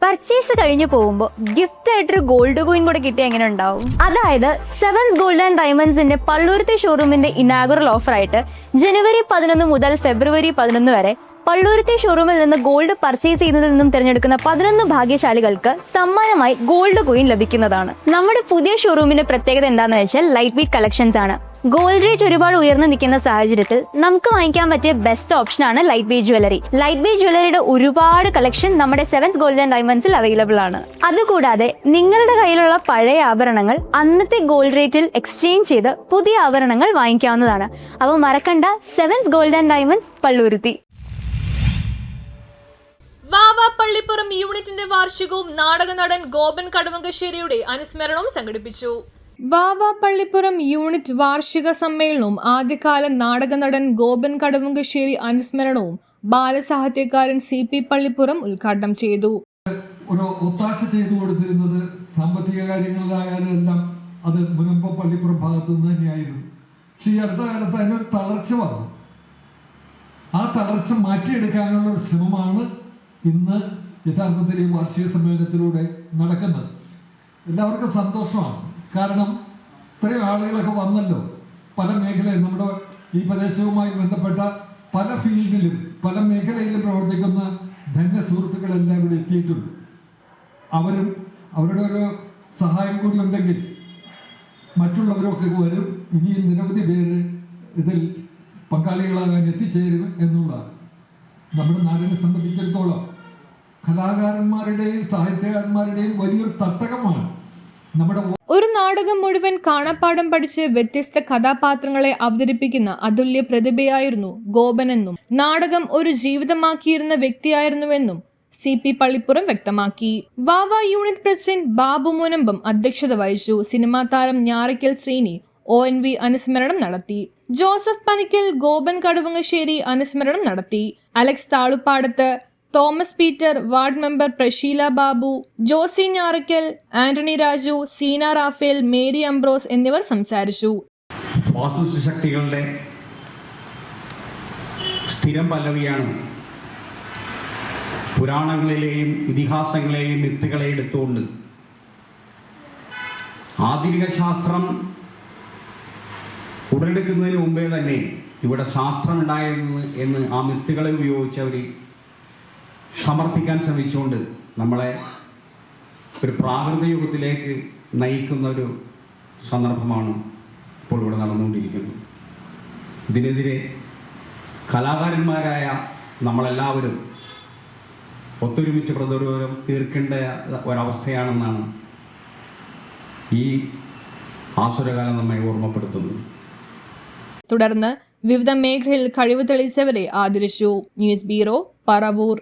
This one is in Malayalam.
പർച്ചേസ് കഴിഞ്ഞു പോകുമ്പോൾ ഗിഫ്റ്റ് ആയിട്ടൊരു ഗോൾഡ് കോയിൻ കൂടെ കിട്ടിയ എങ്ങനെ ഉണ്ടാവും? അതായത് സെവൻസ് ഗോൾഡ് ആൻഡ് ഡയമണ്ട്സിന്റെ പള്ളുരുത്തി ഷോറൂമിന്റെ ഇനാഗുറൽ ഓഫർ ആയിട്ട് ജനുവരി 11 മുതൽ ഫെബ്രുവരി 11 വരെ പള്ളുരുത്തി ഷോറൂമിൽ നിന്ന് ഗോൾഡ് പർച്ചേസ് ചെയ്യുന്നതിൽ നിന്നും തിരഞ്ഞെടുക്കുന്ന 11 ഭാഗ്യശാലികൾക്ക് സമ്മാനമായി ഗോൾഡ് കോയിൻ ലഭിക്കുന്നതാണ്. നമ്മുടെ പുതിയ ഷോറൂമിന്റെ പ്രത്യേകത എന്താണെന്ന് വെച്ചാൽ ലൈറ്റ് വെയ്റ്റ് കളക്ഷൻസ് ആണ്. ഗോൾഡ് റേറ്റ് ഒരുപാട് ഉയർന്നു നിൽക്കുന്ന സാഹചര്യത്തിൽ നമുക്ക് വാങ്ങിക്കാൻ പറ്റിയ ബെസ്റ്റ് ഓപ്ഷനാണ് light weight jewellery. Light weight ജ്വല്ലറിയുടെ ഒരുപാട് കളക്ഷൻ നമ്മുടെ സെവൻസ് ഗോൾഡ് ആൻഡ് ഡയമണ്ട്സിൽ അവൈലബിൾ ആണ്. അതുകൂടാതെ നിങ്ങളുടെ കയ്യിലുള്ള പഴയ ആഭരണങ്ങൾ അന്നത്തെ ഗോൾഡ് റേറ്റിൽ എക്സ്ചേഞ്ച് ചെയ്ത് പുതിയ ആഭരണങ്ങൾ വാങ്ങിക്കാവുന്നതാണ്. അപ്പോൾ മറക്കണ്ട, sevens gold and diamonds Palluruthy. വാവ പള്ളിപ്പുറം യൂണിറ്റിന്റെ വാർഷികവും നാടക നടൻ ഗോപൻ കടുവങ്കശ്ശേരിയുടെ അനുസ്മരണവും സംഘടിപ്പിച്ചു. വാവ പള്ളിപ്പുറം യൂണിറ്റ് വാർഷിക സമ്മേളനവും ആദ്യകാല നാടക നടൻ ഗോപൻ കടുവങ്കശ്ശേരി അനുസ്മരണവും ബാലസാഹിത്യകാരൻ CP പള്ളിപ്പുറം ഉദ്ഘാടനം ചെയ്തു. ഒരു ഒത്താശ ചെയ്തു കൊടുത്തിരുന്നത് സാമ്പത്തിക കാര്യങ്ങളിലായാലും എല്ലാം അത് മുനമ്പം പള്ളിപ്പുറം ഭാഗത്തു നിന്ന് തന്നെയായിരുന്നു. പക്ഷെ ഈ അടുത്ത കാലത്ത് അതിനൊരു തളർച്ച വന്നു. ആ തളർച്ച മാറ്റിയെടുക്കാനുള്ള ഒരു ശ്രമമാണ് ഇന്ന് യഥാർത്ഥത്തിൽ ഈ വാർഷിക സമ്മേളനത്തിലൂടെ നടക്കുന്നത്. എല്ലാവർക്കും സന്തോഷമാണ്. കാരണം ഇത്രയും ആളുകളൊക്കെ വന്നല്ലോ. പല മേഖലയിൽ നമ്മുടെ ഈ പ്രദേശവുമായി ബന്ധപ്പെട്ട പല ഫീൽഡിലും പല മേഖലയിലും പ്രവർത്തിക്കുന്ന ധന്യ സുഹൃത്തുക്കളെല്ലാം ഇവിടെ എത്തിയിട്ടുണ്ട്. അവരും അവരുടെ ഒരു സഹായം കൂടി ഉണ്ടെങ്കിൽ മറ്റുള്ളവരൊക്കെ വരും. ഇനിയും നിരവധി പേര് ഇതിൽ പങ്കാളികളാകാൻ എത്തിച്ചേരും എന്നുള്ളതാണ്. നമ്മുടെ നാടിനെ സംബന്ധിച്ചിടത്തോളം കലാകാരന്മാരുടെയും സാഹിത്യകാരന്മാരുടെയും വലിയൊരു തട്ടകമാണ് നമ്മുടെ. ഒരു നാടകം മുഴുവൻ കാണാപ്പാഠം പഠിച്ച് വ്യത്യസ്ത കഥാപാത്രങ്ങളെ അവതരിപ്പിക്കുന്ന അതുല്യ പ്രതിഭയായിരുന്നു ഗോപനെന്നും നാടകം ഒരു ജീവിതമാക്കിയിരുന്ന വ്യക്തിയായിരുന്നുവെന്നും CP പള്ളിപ്പുറം വ്യക്തമാക്കി. വാവ യൂണിറ്റ് പ്രസിഡന്റ് ബാബു മുനമ്പം അധ്യക്ഷത വഹിച്ചു. സിനിമാ താരം ഞാറയ്ക്കൽ ശ്രീനി ONV അനുസ്മരണം നടത്തി. ജോസഫ് പനിക്കൽ, ഗോപൻ കടുവങ്കശ്ശേരി അനുസ്മരണം നടത്തി. Alex Thaluppadath, Thomas Peter, ward member Prasheela Babu, Josy Njarakkal, Antony Raju, Seena Raphael, Mary Ambrose എന്നിവർ സംസാരിച്ചു. ഫാസിസ്റ്റ് ശക്തികളുടെ സ്ഥിരം പല്ലവിയാണ് പുരാണങ്ങളിലെയും ഇതിഹാസങ്ങളെയും മിത്തുകളെ എടുത്തുകൊണ്ട് ആധുനിക ശാസ്ത്രം ഉടലെടുക്കുന്നതിന് മുമ്പേ തന്നെ ഇവിടെ ശാസ്ത്രം ഉണ്ടായിരുന്നു എന്ന് ആ മിത്തുകളെ ഉപയോഗിച്ചവർ സമർത്ഥിക്കാൻ ശ്രമിച്ചുകൊണ്ട് നമ്മളെ ഒരു പ്രാകൃത യുഗത്തിലേക്ക് നയിക്കുന്ന ഒരു സന്ദർഭമാണ് ഇപ്പോൾ ഇവിടെ നടന്നുകൊണ്ടിരിക്കുന്നത്. ഇതിനെതിരെ കലാകാരന്മാരായ നമ്മളെല്ലാവരും ഒത്തൊരുമിച്ച് പ്രതിരോധം തീർക്കേണ്ട ഒരവസ്ഥയാണെന്നാണ് ഈ ആസുരകാലം നമ്മെ ഓർമ്മപ്പെടുത്തുന്നത്. തുടർന്ന് വിവിധ മേഖലയിൽ കഴിവ് തെളിയിച്ചവരെ ആദരിച്ചു. News bureau, Paravur.